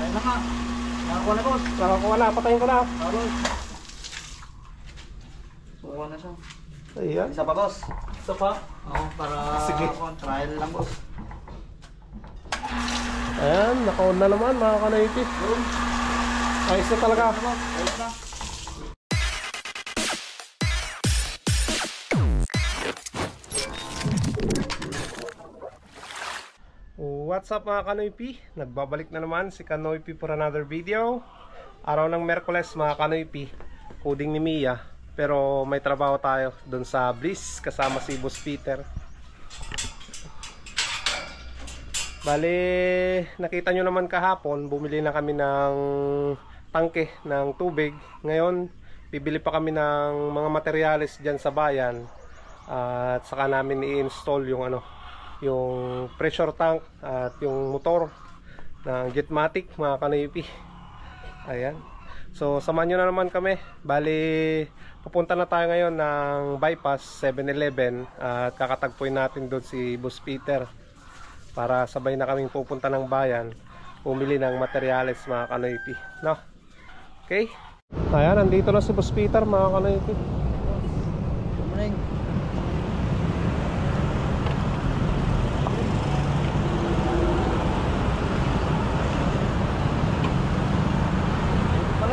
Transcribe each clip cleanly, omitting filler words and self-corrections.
Ayun na nga. Nakakuha na boss. Nakakuha na, patayin ko na. Boss. Sukuha na siya. Ayan. Isa pa boss. Isa pa? Oo, para sige. Trial lang boss. Ayan, naka-on na naman mga ka-native. Ayos na talaga. Ayos na. What's up mga Kanoypi? Nagbabalik na naman si Kanoypi for another video. Araw ng Merkules mga Kanoypi, coding ni Mia. Pero may trabaho tayo doon sa Bliss kasama si Boss Peter. Bale, nakita nyo naman kahapon, bumili na kami ng tangke ng tubig. Ngayon, bibili pa kami ng mga materyales dyan sa bayan. At saka namin i-install yung yung pressure tank at yung motor ng Jetmatic mga Kanoypi. Ayan. So samahan nyo na naman kami. Bali pupunta na tayo ngayon ng bypass 7-Eleven at kakatagpuin natin doon si Boss Peter para sabay na kaming pupunta ng bayan pumili ng materyales mga Kanoypi, no? Okay. Ayan, nandito na si Boss Peter mga Kanoypi. Good morning.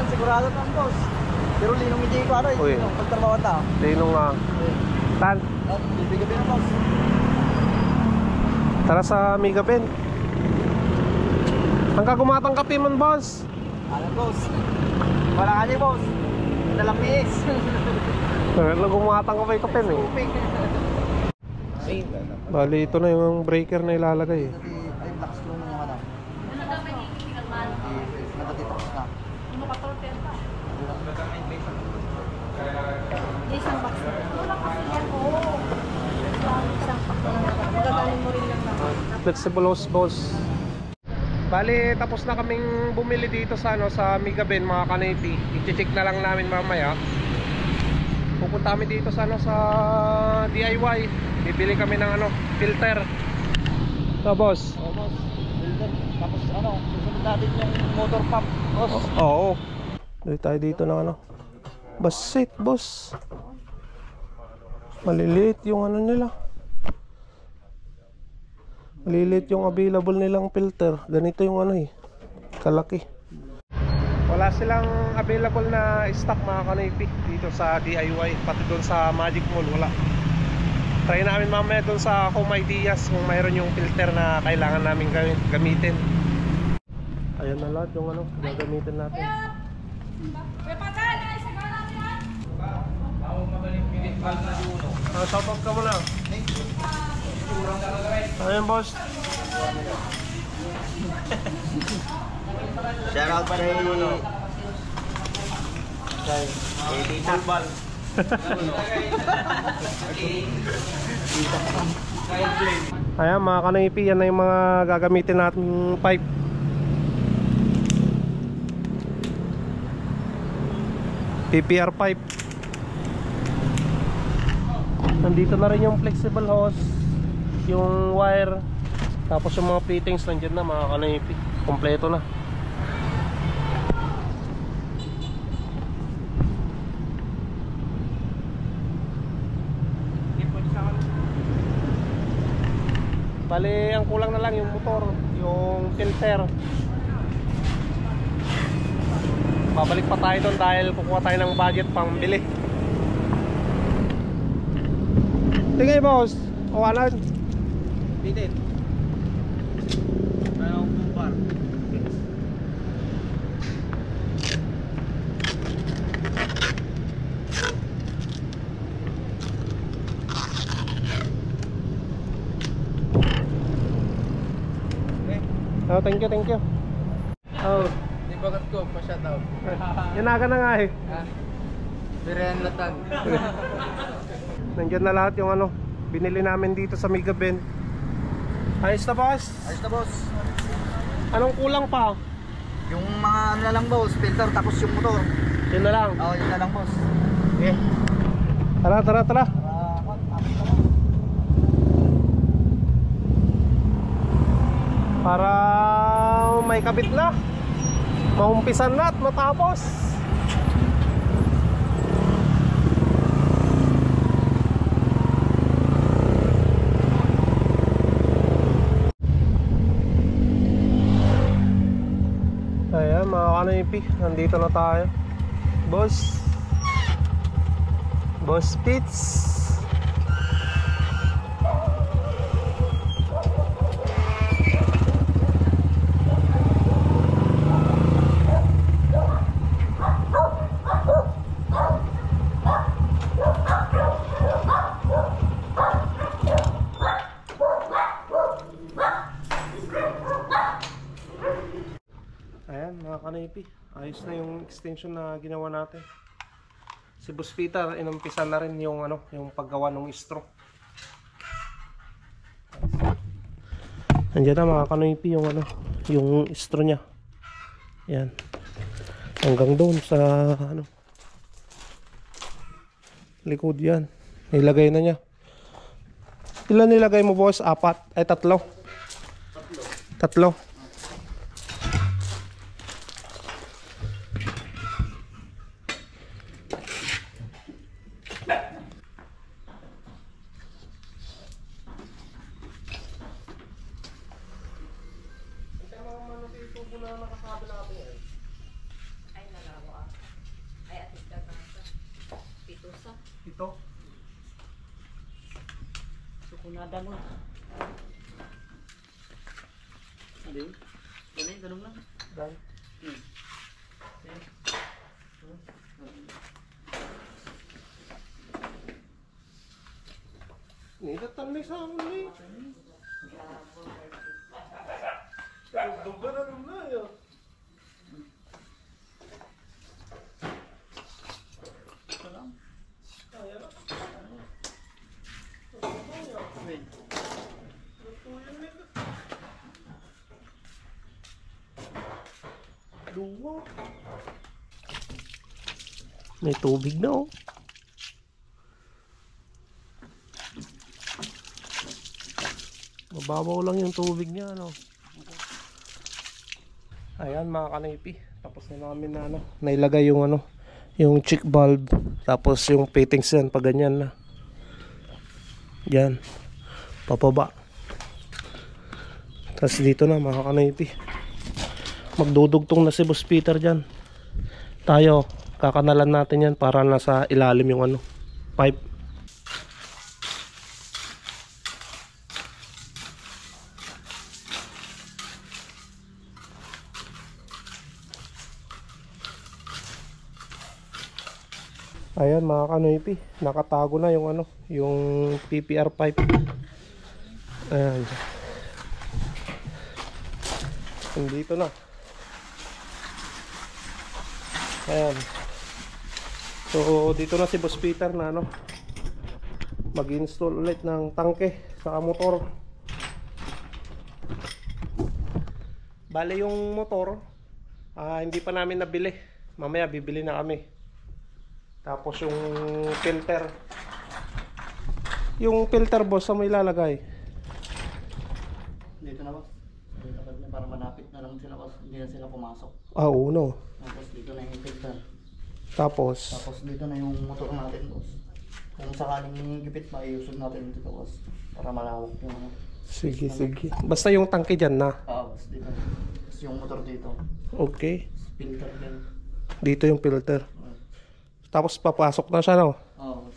Sigurado na boss. Pero linong hindi ko pagtrabaho ta. Linong nga. Tan. Bibigyan din na boss. Tara sa Mega Ben. Ang kagumatang kape man boss. Alam boss. Wala ka niya boss. Dalang miis. Wala gumatang kape eh. Bali ito na yung breaker na ilalagay eh. Ay, black screw mo yung natatitapos na. Isang box na. Wala kasi yan. Oo. Isang box na. Magagaling mo rin lang naman. Flexible hose boss. Bali tapos na kaming bumili dito sa sa Mega Ben mga Kanoypi. I-check na lang namin mamaya. Pupunta kami dito sa sa DIY. Bibili kami ng filter. So boss. Oo boss. Filter. Tapos susunod natin yung motor pump. Boss. Oo. Dito tayo dito ng basit boss. Maliliit yung nila. Maliliit yung available nilang filter. Ganito yung kalaki. Wala silang available na stock mga Kanoypi dito sa DIY. Pati doon sa Magic Mall wala. Try namin mamaya doon sa Home Ideas kung mayroon yung filter na kailangan namin gamitin. Ayan na lahat yung gagamitin natin. Shoutout ka muna. Ayan boss. Shoutout pa rin. Tita Bal. Ayan mga Kanoypi, yan na yung mga gagamitin natin pipe. PPR pipe. Nandito na rin yung flexible hose, yung wire, tapos yung mga fittings nandiyan na mga Kanoypi. Kompleto na. Bali, ang kulang na lang yung motor, yung filter. Babalik pa tayo doon dahil kukuha tayo ng budget pambili. Tingay boss, kawalan. Bitin. Mayroong kumpar. Oh, thank you. Oh, Di bagat ko, pa-shoutout. yanaga na nga eh. Birayan latag. Nandiyan na lahat yung binili namin dito sa Mega Ben. Ayos na boss. Ayos na boss. Anong kulang pa? Yung mga na lang boss, filter tapos yung motor. Yun na lang. Oo, yun na lang boss. Okay. Tara. Para may kabit na. maumpisan na at matapos. Ayan mga kanipi, nandito na tayo. Boss Pits. Ayan mga kanipi, ayos na yung extension na ginawa natin. Si Boss Peter, inumpisa na rin yung yung paggawa ng straw. Andiyan na mga kanipi yung yung straw niya. Yan. Hanggang doon sa likod yan. Nilagay na niya. Ilan nilagay mo, boss? 4? Ay 3? 3. Ay, nalawa. Ay, atis ka na ito. Pitusa. Ito. Sukunada mo. Ano yun? Ganun lang. Dan. Nilatan na sa amin eh. Duga na naman na yun. Duwa. May tubig na oh. Mababaw lang yung tubig niya Ayan mga kanipi, tapos na namin na nailagay yung yung check valve, tapos yung fittings yan pag ganyan na. Yan. Papaba. Tapos dito na mga kanipi. Magdudugtong na si Boss Peter dyan. Tayo, kakanalan natin yan para nasa ilalim yung pipe. Ayan mga kanoypi, nakatago na yung yung PPR pipe. Ayan. Nandito na. Ayan. So dito na si Boss Peter na mag-install ulit ng tangke sa motor. Bale yung motor hindi pa namin nabili. Mamaya bibili na kami. Tapos yung filter. Yung filter, boss, saan mo ilalagay? Dito na boss. Dito na para malapit na lang sila boss. Hindi na sila pumasok. Oo, no. Tapos dito na yung filter. Tapos Dito na yung motor natin boss. Kung sakaling gipit, maiusog natin dito boss. Para malawak yung sige. Basta yung tangke dyan na. boss. Dito. Tapos yung motor dito. Okay. Filter din. Dito yung filter. Tapos papasok na siya, no? Oo.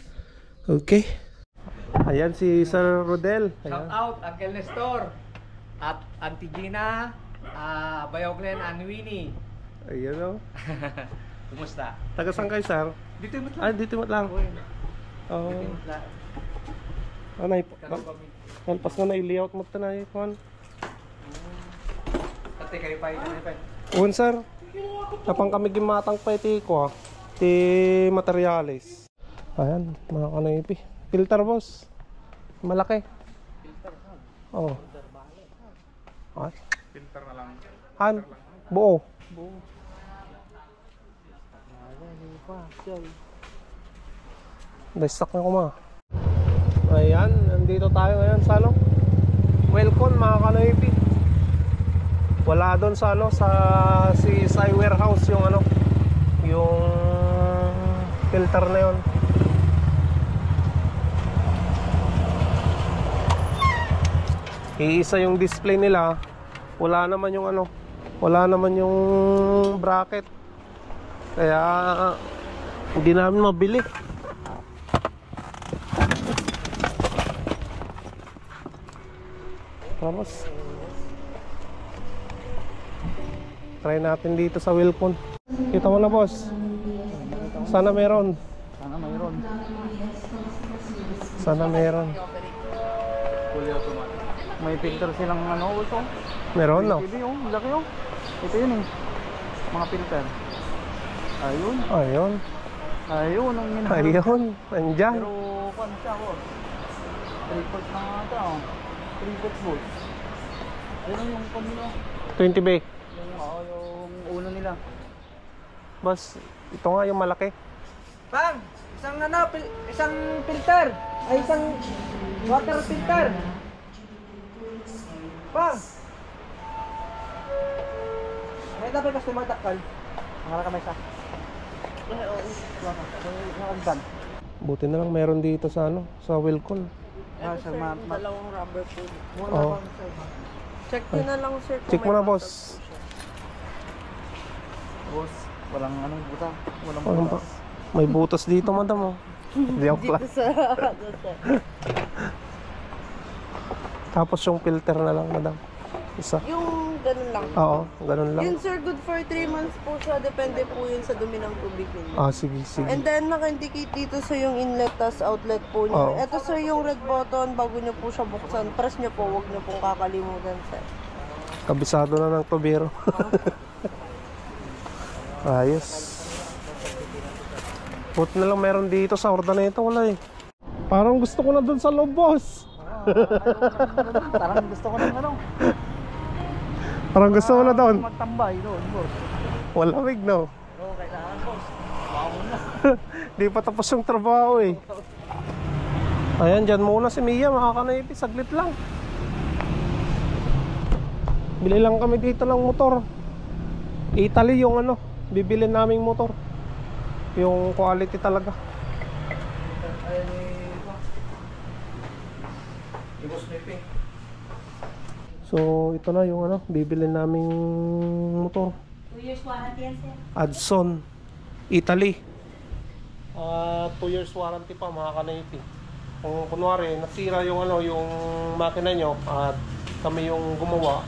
Okay. Ayan si Sir Rodel. Shout out Uncle Nestor at Auntie Gina, Bayaw Glenn and Winnie. Ayan, no? Kumusta? Taga saan kayo, sir? Dito mo Dito mo lang. Oo. Anay, pas nga na-layout mo ito na yun. Ate kayo pa yun. Un, sir. Tapang kami gimatang pa iti ko, ti materialis. Ayan, mga kanipi. Filter, boss. Malaki. Filter ha? Oo. Ay. Filter na lang. Han, buo. Destak na ko ma. Ayan, nandito tayo ngayon sa Welcome mga kanipi. Wala doon sa ano, sa CSI warehouse yung ano, yung filter na yun. Iisa yung display nila. Wala naman yung ano, wala naman yung bracket. Kaya hindi namin mabili. Tapos try natin dito sa Wilcon. Kita mo na, boss. Sana meron. Sana mayroon. Sana meron. Fully automatic. May filter silang ano ito. Meron, no? TV yung laki yung. Ito yun eh. Mga filter. Ayun. Ayun. Ayun ang minahan. Ayun. Nandyan. Pero kung siya ko. 3 volts na nga ito. 3 volts. Ayun yung kanila. 20 bay. Yung uno nila. Boss, ito nga yung malaki. Pang, isang ano, isang filter. Ay, isang water filter. Pang. May dapat customer takal. Ang kamay sa. Ang Buti na lang meron dito sa ano, sa Wilcon. sa Dalawang rubber po. Oo. Check nyo na lang, sir. kung Check mo may na, button boss. po siya. Boss, walang ano buta. Walang Walang butas. May butas dito, madam, oh. Joke lang. Dito sa... sir. Tapos yung filter na lang, madam. Isa. Yung ganun lang. Oo, ganun lang. Yun, sir, good for 3 months po siya. Depende po yun sa dumi ng tubig ninyo. Ah, sige, sige. And then, naka-indicate dito sa yung inlet tas outlet po Oo. niyo. Ito, sir, yung red button. Bago niyo po siya buksan, press niyo po. Huwag niyo pong kakalimutan, sir. Kabisado na ng tubero. Ayos. Buti na lang meron dito sa Ordaneta, wala eh. Parang gusto ko na dun sa loob, boss. Parang gusto ko ng ano. Parang gusto mo na doon. Magtambay doon, boss. Walamig, no? Oo, kailangan, boss. Bago na. Di pa tapos yung trabaho eh. Ayan, dyan muna si Mia, makakanaypi, saglit lang. Bili lang kami dito ng motor. Italy yung ano, bibili naming motor. Yung quality talaga. So ito na yung ano, bibili naming motor. 2 years warranty yan, sir. Adson, Italy. 2 years warranty pa, mga kanaypi. Kung kunwari nasira yung ano, yung makina nyo at kami yung gumawa,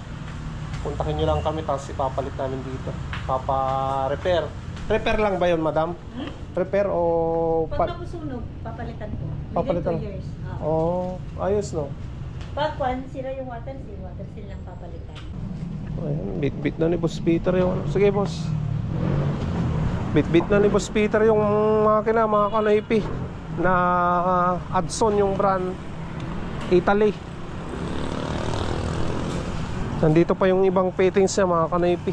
puntakin nyo lang kami tapos ipapalit namin dito. Papa-repair. Repair lang ba yun, madam? Repair o... Pag napusunog, papalitan ko. Papalitan? Within 2 years. Oh, ayos, no? Pag sira yung water seal lang papalitan. Ayan, bit-bit na ni Boss Peter yung ano. Sige, boss. Bit-bit na ni Boss Peter yung makina, mga kanaypi. Na Adson yung brand. Italy. Nandito pa yung ibang fittings niya, mga kanaypi.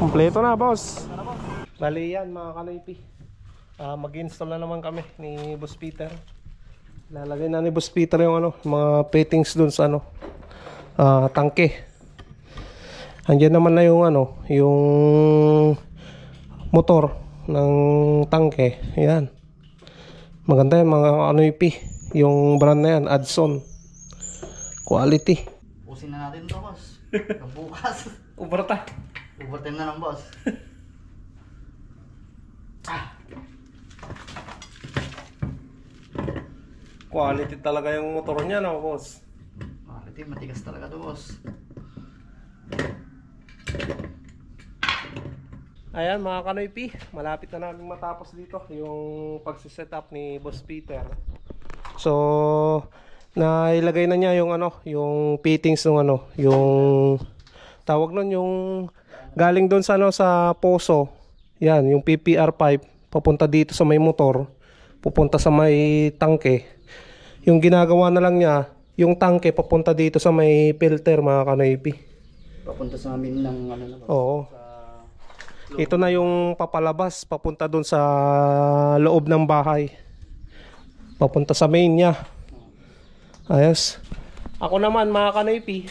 Kompleto na, boss. Bali yan, mga kanaypi. Mag-install na naman kami ni Boss Peter. Lalagay na ni Boss Peter yung ano, mga fittings dun sa ano, tangke. Andiyan naman na yung ano, yung motor ng tangke. Ayan. Maganda yan, mga kanaypi. Yung brand na yan, Adson. Quality. Pusin na natin to, boss. Bukas. Uberta. Overtime na lang, boss. Quality talaga yung motor niya, no, boss? Matigas talaga to, boss. Ayan, mga kanoypi, malapit na namin matapos dito yung pagsiset up ni Boss Peter. So, nailagay na niya yung ano, yung fittings ng ano, yung tawag nun, yung galing doon sa ano, sa poso. Yan, yung PPR pipe papunta dito sa may motor, pupunta sa may tangke. Yung ginagawa na lang niya, yung tangke papunta dito sa may filter, mga kanoypi. Papunta sa amin ng ano na, boss. Oo. Ito na yung papalabas papunta doon sa loob ng bahay. papunta sa main niya. Ayos. Ako naman mga kanoypi,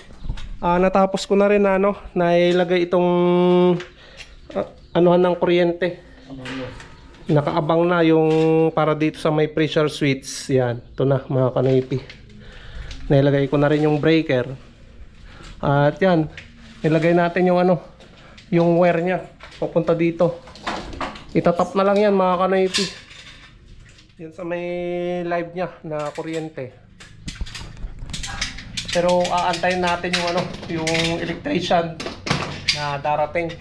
natapos ko na rin na nailagay itong anuhan ng kuryente. Nakaabang na yung para dito sa may pressure switch. Yan, ito na mga kanoypi. Nailagay ko na rin yung breaker. At yan, nilagay natin yung yung wire niya papunta dito. Itatap na lang yan mga kanoypi. Yan sa may live niya na kuryente. Pero aantayin natin yung electrician na darating.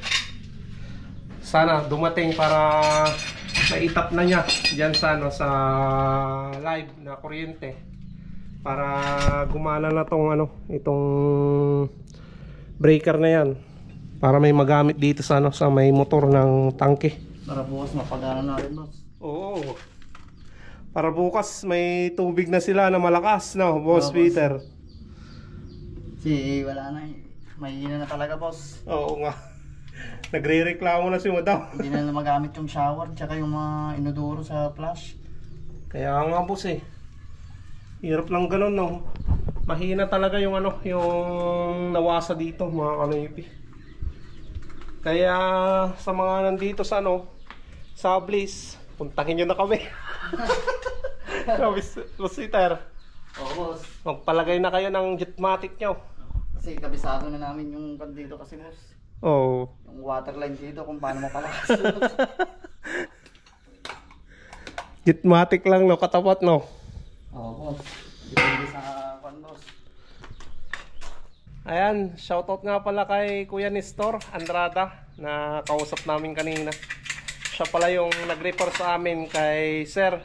Sana dumating para maitap na niya diyan sa sa live na kuryente para gumana na tong itong breaker na yan para may magamit dito sa sa may motor ng tangke. Para bukas mapagana natin, boss. Oo. Para bukas may tubig na sila na malakas, no, Boss Peter? Wala na eh. Mahina na talaga, boss. Oo nga. Nagre-reklamo na si Madam. Hindi na magamit yung shower tsaka yung mga inodoro sa flash. Kaya nga boss eh. Hirap lang ganun, no. Mahina talaga yung yung nawasa dito mga kanoypi. Kaya sa mga nandito sa sa Bliss, puntahin nyo na kami. Boss Peter, Oo, boss. magpalagay na kayo ng Jetmatic nyo. Kasi kabisado na namin yung dito kasi, boss. Oo. Yung water line dito kung paano mapalakas. Jetmatic lang, no, katapat, no. Oo, boss. Depende sa boss. Ayan, shoutout nga pala kay Kuya Nestor Andrada na kausap namin kanina. Siya pala yung nag-refer sa amin kay Sir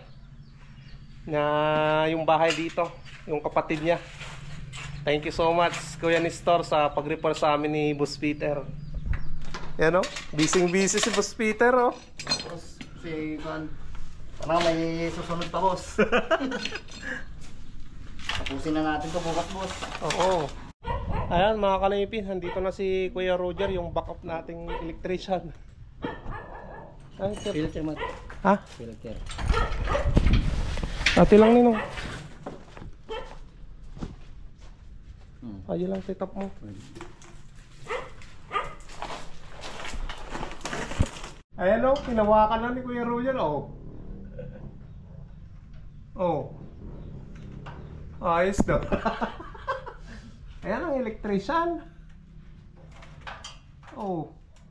na yung bahay dito, yung kapatid niya. Thank you so much Kuya Nestor sa pag-refer sa amin ni Boss Peter. Yan, busy si Boss Peter, Boss, parang may susunod pa, boss. Tapusin na natin ito bukas, boss. Oo. Ayan mga kanaypi, nandito na si Kuya Roger, yung backup nating electrician. Ay, sir. Filter mat. Ha? Filter. Ate lang ninong. Ayun lang setup mo. Ayan kinawakan na ni Kuya Roger, ayos daw. Ayan ang electrician.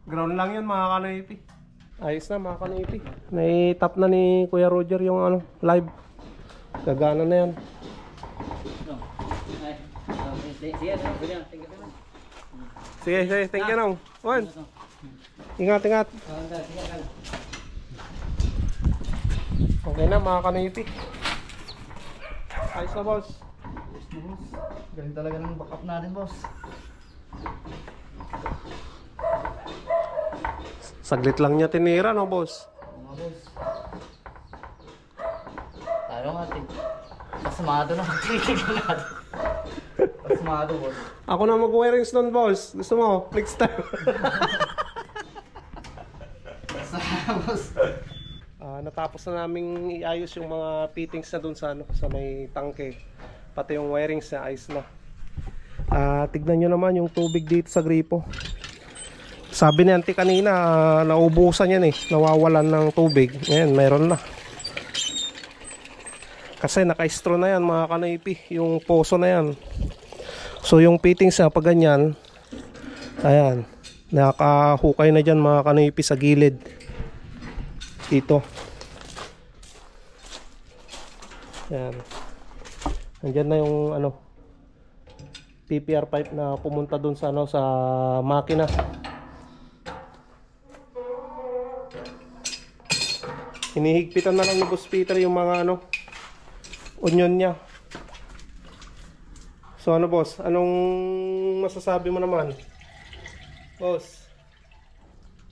Ground lang yun mga kanoypi. Ayos na mga kanoypi. Naitap na ni Kuya Roger yung live. Gagana na yan. Sige, thank you nong. Juan. Ingat. Okay na mga kanoypi. Ayos na, boss. Galing talaga ng backup natin, boss. Saglit lang niya tinira, no, boss? Mga boss. Tayo nga, pasmado na. Pasmado, boss. Ako na mag-wirings nun, boss. Gusto mo? Next time. Boss. Natapos na naming iayos yung mga fittings na dun sa may tangke. Pati yung wirings na ayos na. Tignan nyo naman yung tubig dito sa gripo. Sabi ni auntie kanina, naubusan yan nawawalan ng tubig. Ngayon, mayroon na. Kasi naka-straw na yan mga kanaypi, yung poso na yan. So yung fittings na pag ganyan, ayan, nakahukay na dyan mga kanaypi sa gilid. Dito. Ayan. Nandyan na yung PPR pipe na pumunta dun sa sa makina. Hinihigpitan na lang ni Boss Peter yung mga onion niya. So boss, anong masasabi mo naman? Boss.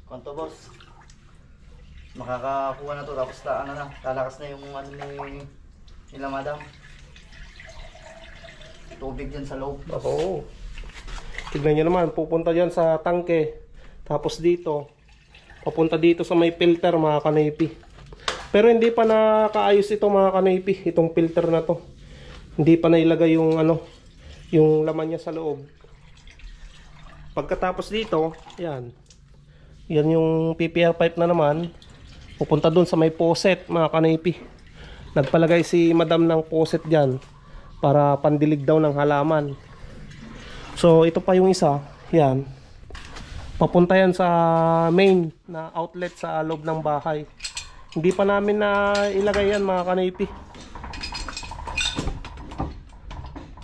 Kanto, boss. Makakakuha na to tapos lalakas na yung nila madam. Tubig dyan sa loob. Oo. Tignan nyo naman, pupunta dyan sa tangke. Tapos dito, papunta dito sa may filter mga kanaypi. Pero hindi pa nakaayos ito mga kanoypi, itong filter na to. Hindi pa nailagay yung ano, yung laman niya sa loob. Pagkatapos dito, yan. Yan yung PPR pipe na naman. Pupunta dun sa may faucet mga kanoypi. Nagpalagay si madam ng faucet dyan para pandilig daw ng halaman. So ito pa yung isa, yan. Papunta yan sa main na outlet sa loob ng bahay. Hindi pa namin na ilagay yan mga kanoypi.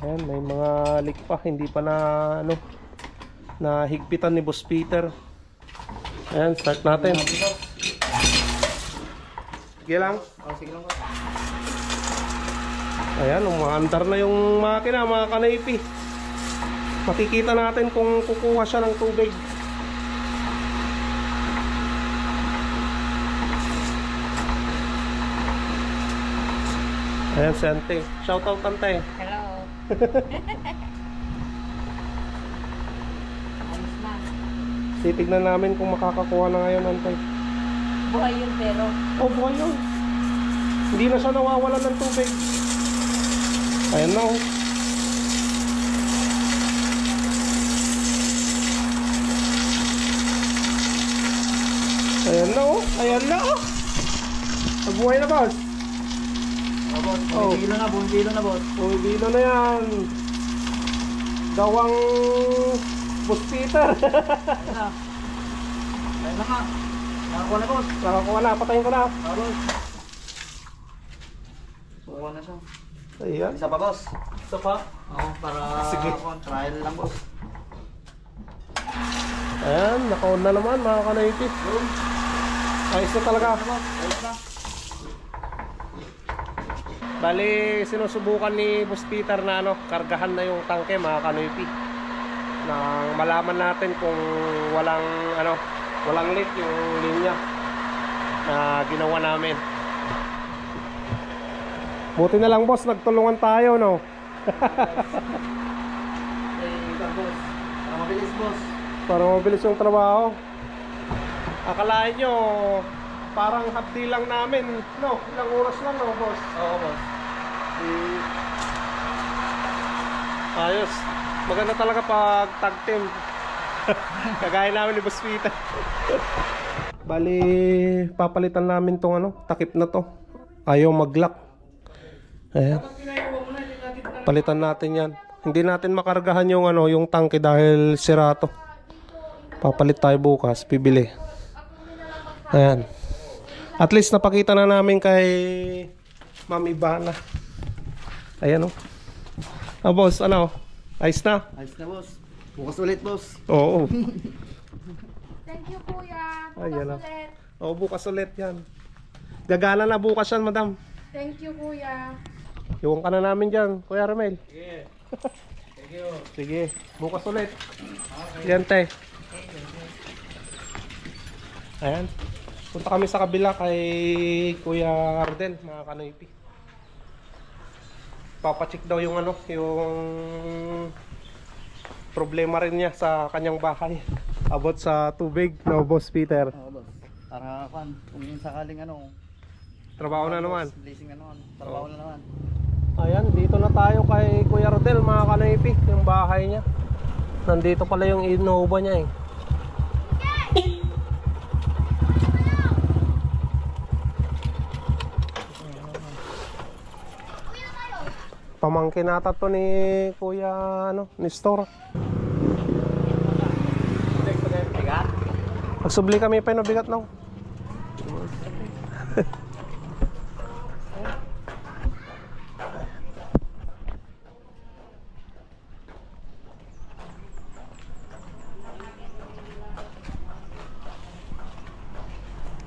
Ayan, may mga leak pa, hindi pa na ano, na higpitan ni Boss Peter. Ayan, start natin. Sige lang. Oh, sige lang. Ayan, umaandar na yung makina mga kanoypi. Makikita natin kung kukuha siya ng tubig. Ayan si Ante. Shout out Ante. Hello. Ayos na. Titignan namin kung makakakuha na ngayon Ante. Buhay yun pero. Oh, buhay yun. Hindi na siya nawawalan ng tubig. Ayan na oh. Ayan na oh. Ayan na oh. Nabuhay na boss. Oh, boss. Oh. Buong kilo na, buong kilo na, boss. Oh, dito na yan. Gawang Boss Peter. Ayun na. Ayun na nga. Nakakuha na, boss. Nakakuha na. Patayin ko na. Ah, boss. Kukuha na siya. Ayan. Isa pa, boss. Isa pa. Oo, para Sige. trial lang, boss. Ayan. Nakaon na naman mga kanoypi. Yun. Ayos na talaga. Ayos na. Bali, sinusubukan ni Boss Peter na ano, kargahan na yung tangke mga kanoypi. Nang malaman natin kung walang ano, walang leak yung linya na ginawa namin. Buti na lang boss, nagtulungan tayo no. Ikaw, boss. Para mabilis, boss. Para mabilis yung trabaho. Akalain nyo parang hapdi lang namin, no? Ilang oras lang no boss? Oo, boss. Ayos. Maganda talaga pag tag team. Kagaya namin ni Boss Peter. Bali, papalitan namin tong ano, takip na to. Ayaw mag-lock. Ayan. Palitan natin yan. Hindi natin makargahan yung ano, yung tangke dahil sira to. Papalit tayo bukas, bibili. Ayan. At least napakita na namin kay Ma'am Ivana. Ayan oh. Ah, boss, ano? Ayos na? Ayos na, boss. Bukas ulit, boss. Oo. Thank you, kuya. Ayan na. Bukas ulit. Oo, bukas ulit yan. Gagana na bukas yan, madam. Thank you, kuya. Iwan ka na namin dyan, Kuya Ramel. Sige. Thank you. Sige, bukas ulit. Yan, te. Ayan. Punta kami sa kabila kay Kuya Ardel, mga kanoypi. Papacheck daw yung ano, yung problema rin niya sa kanyang bahay. About sa tubig, no, Boss Peter. Oo, boss. Para kung sakaling ano, Trabaho na naman. blessing na naman. Trabaho na naman. Ayan, dito na tayo kay Kuya Rodel, mga kanoypi, yung bahay niya. Nandito pala yung Innova niya eh. Pamangkin nata to ni Kuya ano, Nestor. Bigat? Magsubli kami pa no bigat no.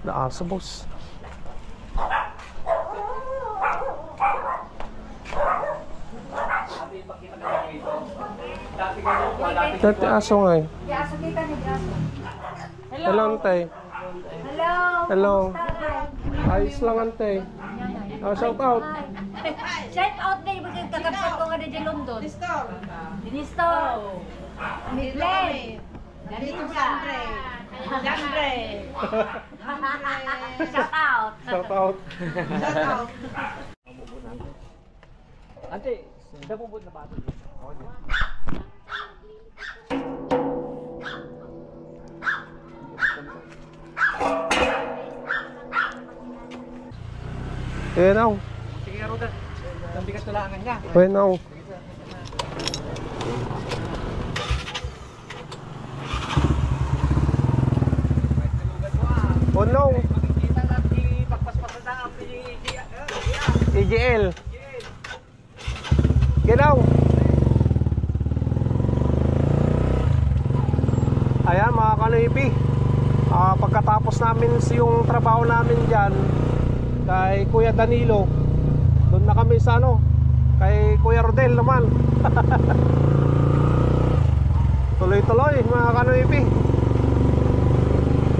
Naasa boss. Dati aso nga eh. Yaso kita ni Yaso. Hello, Antay. Hello. Hello. Hi. Ayos lang, Antay. Shout out. Shout out na yung kakapsat ko nga na dyan London. Dinistor. Midland. Ganito siyempre. Siyempre. Shout out. Shout out. Shout out. Ante, nabubod na ba ito? Now. Sige, Rodan. Ang bigat tulangan niya. Now. No. Makikita lang di pagpaspasan na ang EGL. Ginaw. Ayan mga kanipi, pagkatapos namin yung trabaho namin dyan kay Kuya Danilo, doon na kami sa ano, kay Kuya Rodel naman. Tuloy-tuloy mga kanipi.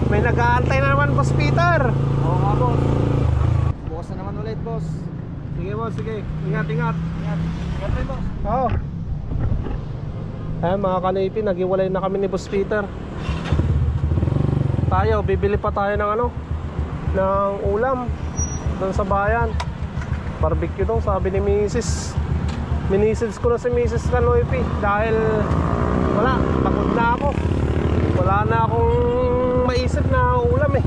May nag-aantay na naman, Boss Peter. Oo nga, boss. Bukas na naman ulit, boss. Sige boss, sige. Ingat, ingat. Ingat rin, boss. Oo. Ayan mga kanipi, naghiwalay na kami ni Boss Peter. Tayo, bibili pa tayo ng ano, ng ulam doon sa bayan. Barbecue daw, sabi ni Mrs. Minisis ko na si Mrs. Kanoipi dahil wala, pagod na ako. Wala na akong maisip na ulam eh.